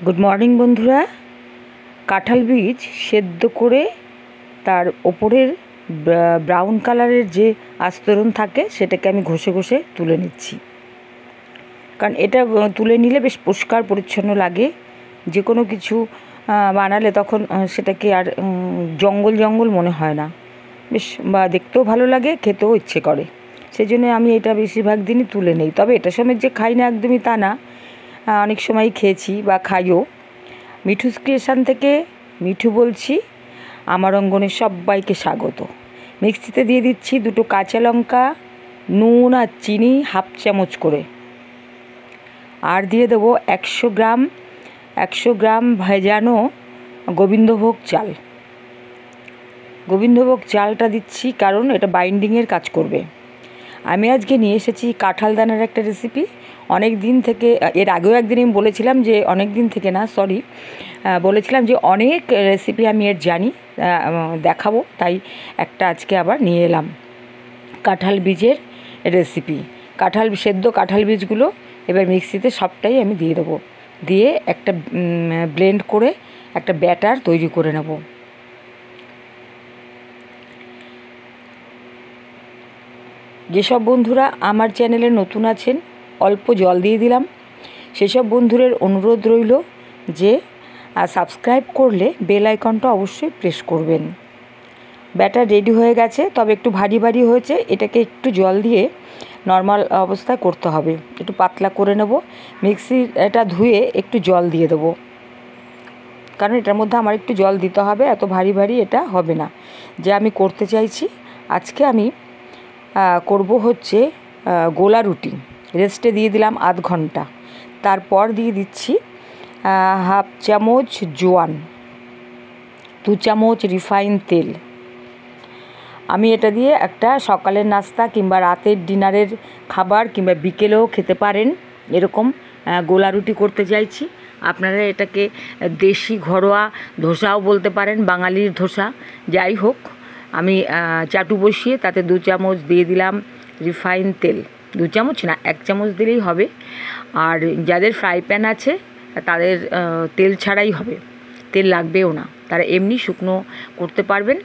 Good morning বন্ধুরা। কাঁঠাল বীজ সেদ্ধ করে তার ওপরের ব্রাউন কালারের যে আস্তরণ থাকে সেটাকে আমি ঘষে ঘষে তুলে নিচ্ছি, কারণ এটা তুলে নিলে বেশ পরিষ্কার পরিচ্ছন্ন লাগে। যে কোনো কিছু বানালে তখন সেটাকে আর জঙ্গল জঙ্গল মনে হয় না, বেশ বা দেখতেও ভালো লাগে, খেতেও ইচ্ছে করে। সেই জন্য আমি এটা বেশিরভাগ দিনই তুলে নেই। তবে এটা সময় যে খাই না একদমই তা না, অনেক সময়ই খেয়েছি বা খাইও। মিঠুস ক্রিয়েশন থেকে মিঠু বলছি, আমার অঙ্গনে সবাইকে স্বাগত। মিক্সিতে দিয়ে দিচ্ছি 2টো কাঁচা লঙ্কা, নুন আর চিনি হাফ চামচ করে, আর দিয়ে দেবো 100 গ্রাম ভেজানো গোবিন্দভোগ চাল। গোবিন্দভোগ চালটা দিচ্ছি কারণ এটা বাইন্ডিংয়ের কাজ করবে। আমি আজকে নিয়ে এসেছি কাঁঠাল দানার একটা রেসিপি। অনেক দিন থেকে, এর আগেও একদিন আমি বলেছিলাম যে বলেছিলাম যে অনেক রেসিপি আমি এর জানি, দেখাবো, তাই একটা আজকে আবার নিয়ে এলাম কাঁঠাল বীজের রেসিপি। সেদ্ধ কাঁঠাল বীজগুলো এবার মিক্সিতে সবটাই আমি দিয়ে দেবো, দিয়ে একটা ব্লেন্ড করে একটা ব্যাটার তৈরি করে নেব। যেসব বন্ধুরা আমার চ্যানেলে নতুন আছেন, অল্প জল দিয়ে দিলাম। সেসব বন্ধুদের অনুরোধ রইল যে সাবস্ক্রাইব করলে বেল আইকনটা অবশ্যই প্রেস করবেন। ব্যাটার রেডি হয়ে গেছে, তবে একটু ভারী ভারী হয়েছে। এটাকে একটু জল দিয়ে নর্মাল অবস্থায় করতে হবে, একটু পাতলা করে নেব। এটা ধুয়ে একটু জল দিয়ে দেবো, কারণ এটার মধ্যে আমার একটু জল দিতে হবে, এত ভারী ভারী এটা হবে না যে আমি করতে চাইছি। আজকে আমি করব হচ্ছে গোলা রুটি। রেস্টে দিয়ে দিলাম আধ ঘন্টা। তারপর দিয়ে দিচ্ছি হাফ চামচ জোয়ান, 2 চামচ রিফাইন তেল। আমি এটা দিয়ে একটা সকালের নাস্তা কিংবা রাতের ডিনারের খাবার কিংবা বিকেলেও খেতে পারেন, এরকম গোলা রুটি করতে চাইছি। আপনারা এটাকে দেশি ঘরোয়া ধোসাও বলতে পারেন, বাঙালির ধোসা, যাই হোক। আমি চাটু বসিয়ে তাতে 2 চামচ দিয়ে দিলাম রিফাইন তেল। 2 চামচ না, 1 চামচ দিলেই হবে। আর যাদের ফ্রাই প্যান আছে তাদের তেল ছাড়াই হবে, তেল লাগবেও না, তারা এমনি শুকনো করতে পারবেন।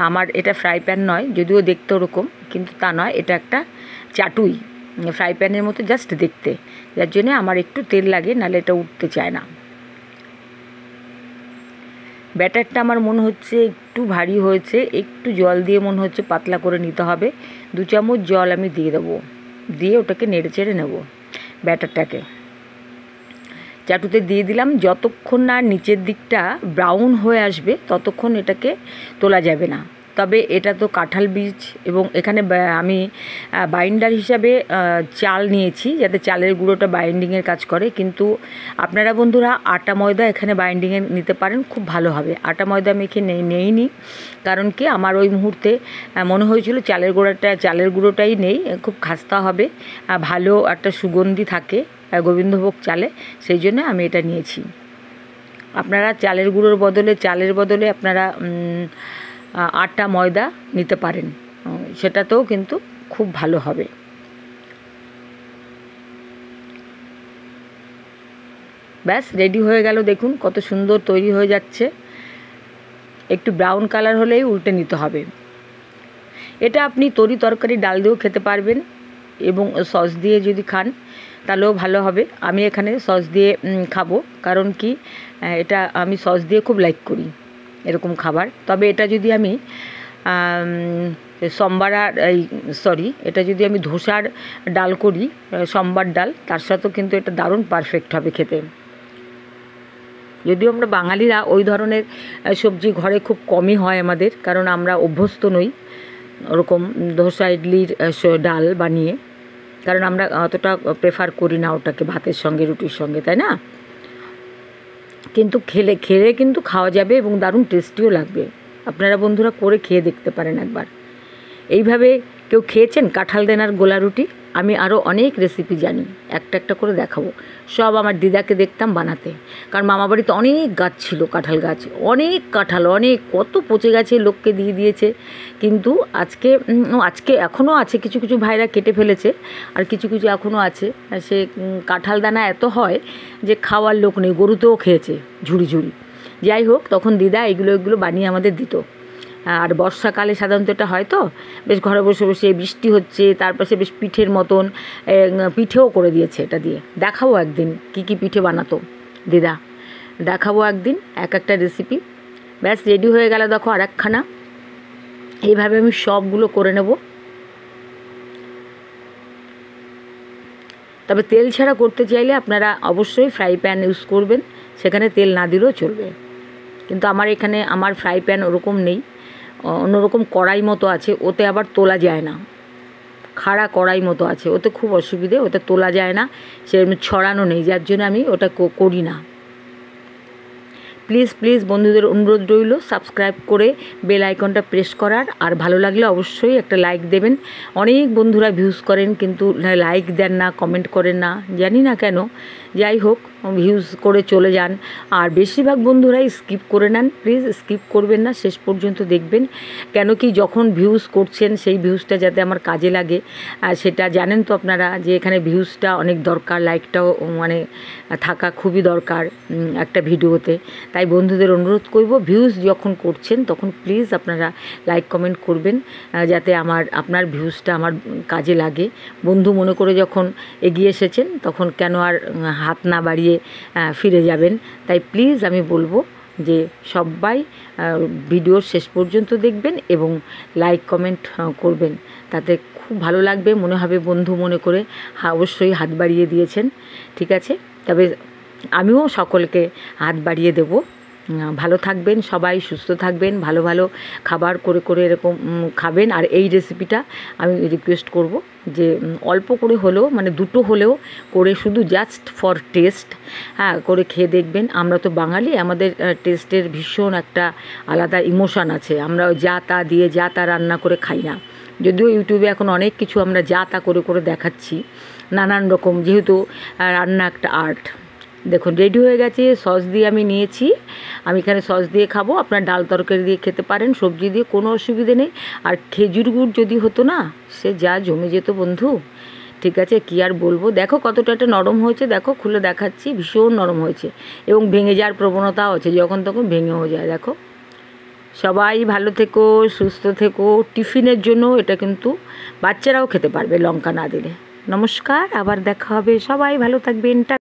আমার এটা ফ্রাই প্যান নয়, যদিও দেখতে ওরকম, কিন্তু তা নয়, এটা একটা চাটুই, ফ্রাই প্যানের মতো জাস্ট দেখতে, যার জন্যে আমার একটু তেল লাগে, নাহলে এটা উঠতে চায় না। ব্যাটারটা আমার মনে হচ্ছে একটু ভারী হয়েছে, একটু জল দিয়ে মনে হচ্ছে পাতলা করে নিতে হবে। 2 চামচ জল আমি দিয়ে দেবো, দিয়ে ওটাকে নেড়ে চেড়ে নেব। ব্যাটারটাকে চাটুতে দিয়ে দিলাম। যতক্ষণ না নিচের দিকটা ব্রাউন হয়ে আসবে ততক্ষণ এটাকে তোলা যাবে না। তবে এটা তো কাঁঠাল বীজ, এবং এখানে আমি বাইন্ডার হিসাবে চাল নিয়েছি, যাতে চালের গুঁড়োটা বাইন্ডিংয়ের কাজ করে। কিন্তু আপনারা বন্ধুরা আটা ময়দা এখানে বাইন্ডিংয়ে নিতে পারেন, খুব ভালো হবে। আটা ময়দা মেখে নেইনি, কারণ কি আমার ওই মুহূর্তে মনে হয়েছিল চালের গুঁড়োটাই নেই, খুব খাস্তা হবে, ভালো একটা সুগন্ধি থাকে গোবিন্দভোগ চালে, সেই জন্য আমি এটা নিয়েছি। আপনারা চালের বদলে আপনারা আটা ময়দা নিতে পারেন, সেটাতেও কিন্তু খুব ভালো হবে। ব্যাস রেডি হয়ে গেল, দেখুন কত সুন্দর তৈরি হয়ে যাচ্ছে। একটু ব্রাউন কালার হলেই উল্টে নিতে হবে। এটা আপনি তরকারি ডাল দিয়েও খেতে পারবেন, এবং সস দিয়ে যদি খান তাহলেও ভালো হবে। আমি এখানে সস দিয়ে খাবো, কারণ কি এটা আমি সস দিয়ে খুব লাইক করি এরকম খাবার। তবে এটা যদি আমি এটা যদি আমি ধোসার ডাল করি, সম্বার ডাল, তার সাথেও কিন্তু এটা দারুণ পারফেক্ট হবে খেতে। যদিও আমরা বাঙালিরা ওই ধরনের সবজি ঘরে খুব কমই হয় আমাদের, কারণ আমরা অভ্যস্ত নই ওরকম ধোসা ইডলির ডাল বানিয়ে, কারণ আমরা অতটা প্রেফার করি না ওটাকে ভাতের সঙ্গে, রুটির সঙ্গে, তাই না? কিন্তু খেলে কিন্তু খাওয়া যাবে এবং দারুণ টেস্টিও লাগবে। আপনারা বন্ধুরা করে খেয়ে দেখতে পারেন একবার। এইভাবে কেউ খেয়েছেন কাঁঠাল দানার গোলা রুটি? আমি আরও অনেক রেসিপি জানি, একটা একটা করে দেখাবো। সব আমার দিদাকে দেখতাম বানাতে, কারণ মামাবাড়িতে অনেক গাছ ছিল, কাঁঠাল গাছ, অনেক কাঁঠাল, অনেক কত পচে গেছে, লোককে দিয়ে দিয়েছে। কিন্তু আজকে এখনও আছে, কিছু কিছু ভাইরা কেটে ফেলেছে, আর কিছু কিছু এখনও আছে। সে কাঁঠাল দানা এত হয় যে খাওয়ার লোক নেই, গরুতেও খেয়েছে ঝুড়ি ঝুড়ি। যাই হোক, তখন দিদা এগুলো বানিয়ে আমাদের দিত। আর বর্ষাকালে সাধারণত এটা হয় তো, বেশ ঘরে বসে বসে, বৃষ্টি হচ্ছে, তারপর সে বেশ পিঠের মতন পিঠেও করে দিয়েছে এটা দিয়ে। দেখাবো একদিন কী কী পিঠে বানাতো দিদা, দেখাবো একদিন এক একটা রেসিপি। ব্যাস রেডি হয়ে গেল, দেখো আর একখানা। এইভাবে আমি সবগুলো করে নেব। তবে তেল ছাড়া করতে চাইলে আপনারা অবশ্যই ফ্রাই প্যান ইউজ করবেন, সেখানে তেল না দিলেও চলবে। কিন্তু আমার এখানে আমার ফ্রাই প্যান ওরকম নেই, অন্যরকম কড়াই মতো আছে, ওতে আবার তোলা যায় না, খাড়া কড়াই মতো আছে, ওতে খুব অসুবিধে, ওতে তোলা যায় না, সেরকম ছড়ানো নেই, যার জন্য আমি ওটা করি না। প্লিজ প্লিজ বন্ধুদের অনুরোধ রইল সাবস্ক্রাইব করে বেল আইকনটা প্রেস করার, আর ভালো লাগলে অবশ্যই একটা লাইক দেবেন। অনেক বন্ধুরা ভিউজ করেন কিন্তু লাইক দেন না, কমেন্ট করেন না, জানি না কেন। যাই হোক, ভিউজ করে চলে যান, আর বেশিরভাগ বন্ধুরাই স্কিপ করে নেন। প্লিজ স্কিপ করবেন না, শেষ পর্যন্ত দেখবেন। কেন কি, যখন ভিউজ করছেন সেই ভিউজটা যাতে আমার কাজে লাগে, সেটা জানেন তো আপনারা যে এখানে ভিউজটা অনেক দরকার, লাইকটাও মানে থাকা খুবই দরকার একটা ভিডিওতে। তাই বন্ধুদের অনুরোধ করব, ভিউজ যখন করছেন তখন প্লিজ আপনারা লাইক কমেন্ট করবেন, যাতে আপনার ভিউজটা আমার কাজে লাগে। বন্ধু মনে করে যখন এগিয়ে এসেছেন, তখন কেন আর হাত না বাড়িয়ে ফিরে যাবেন। তাই প্লিজ আমি বলবো যে সবাই ভিডিওর শেষ পর্যন্ত দেখবেন এবং লাইক কমেন্ট করবেন, তাতে খুব ভালো লাগবে, মনে হবে বন্ধু মনে করে অবশ্যই হাত বাড়িয়ে দিয়েছেন। ঠিক আছে, তবে আমিও সকলকে হাত বাড়িয়ে দেব। ভালো থাকবেন সবাই, সুস্থ থাকবেন, ভালো ভালো খাবার করে করে এরকম খাবেন। আর এই রেসিপিটা আমি রিকোয়েস্ট করব যে অল্প করে হলেও, মানে দুটো হলেও করে, শুধু জাস্ট ফর টেস্ট করে খেয়ে দেখবেন। আমরা তো বাঙালি, আমাদের টেস্টের ভীষণ একটা আলাদা ইমোশান আছে, আমরা যা তা দিয়ে যা তা রান্না করে খাই না। যদিও ইউটিউবে এখন অনেক কিছু আমরা যা তা করে করে দেখাচ্ছি, নানান রকম, যেহেতু রান্না একটা আর্ট। দেখুন রেডি হয়ে গেছে, সস দিয়ে আমি নিয়েছি, আমি এখানে সস দিয়ে খাবো, আপনার ডাল তরকারি দিয়ে খেতে পারেন, সবজি দিয়ে, কোনো অসুবিধে নেই। আর খেজুর গুড় যদি হতো না, সে যা জমে যেত বন্ধু। ঠিক আছে, কী আর বলবো। দেখো কতটা একটা নরম হয়েছে, দেখো খুলে দেখাচ্ছি, ভীষণ নরম হয়েছে, এবং ভেঙে যাওয়ার প্রবণতাও আছে, যখন তখন ভেঙেও যায়। দেখো, সবাই ভালো থেকো, সুস্থ থেকো। টিফিনের জন্য এটা কিন্তু বাচ্চারাও খেতে পারবে লঙ্কা না দিলে। নমস্কার, আবার দেখা হবে, সবাই ভালো থাকবেন।